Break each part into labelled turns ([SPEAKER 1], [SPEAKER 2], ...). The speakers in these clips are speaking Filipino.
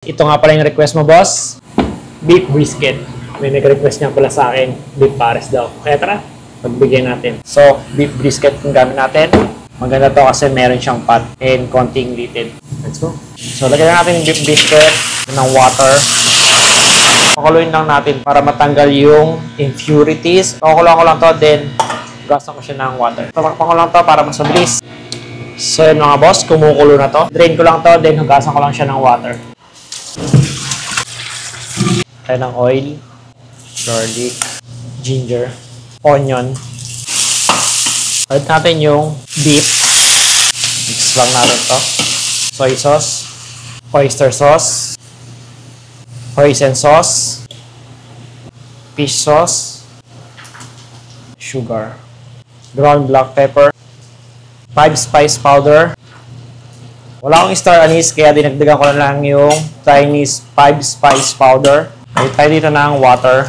[SPEAKER 1] Ito nga pala yung request mo, boss. Beef brisket. May nag-request niya pala sa akin, beef pares daw. Kaya tara, pagbigyan natin. So, beef brisket yung gamit natin. Maganda to kasi meron siyang fat and konting lited. Let's go. So, lagyan natin yung beef brisket ng water. Pakuluin lang natin para matanggal yung impurities. Pakulang ko lang to, then gasan ko siya ng water. Pakulang ko lang to para mas mabilis. So, yun mga boss, kumukulo na to. Drain ko lang to, then hugasan ko lang siya ng water. Tayo ng oil, garlic, ginger, onion. Add natin yung beef. Mix lang natin to. Soy sauce, oyster sauce, hoisin sauce, fish sauce, sugar, ground black pepper, 5 spice powder. Wala akong star anise kaya dinagdagan ko na lang yung Chinese 5 spice powder. Ay tayo dito ng water.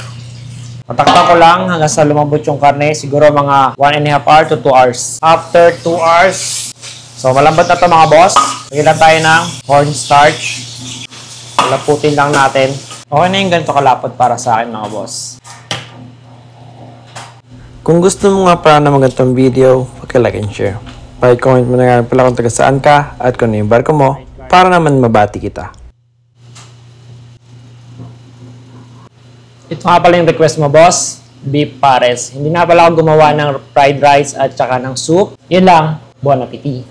[SPEAKER 1] Matakpan ko lang hanggang sa lumambot yung karne. Siguro mga 1.5 hour to 2 hours. After 2 hours, so malambot na to mga boss. Lagyan lang tayo ng cornstarch. Laputin lang natin. Okay na yung ganito kalapot para sa akin mga boss.
[SPEAKER 2] Kung gusto mo nga para na magandang video, paki-like and share. Paki-comment mo na nga pala kung taga saan ka at kung ano yung barko mo para naman mabati kita.
[SPEAKER 1] Ito nga pala yung request mo, boss. Beef pares. Hindi na pala ako gumawa ng fried rice at saka ng soup. Yun lang. Bon appetit.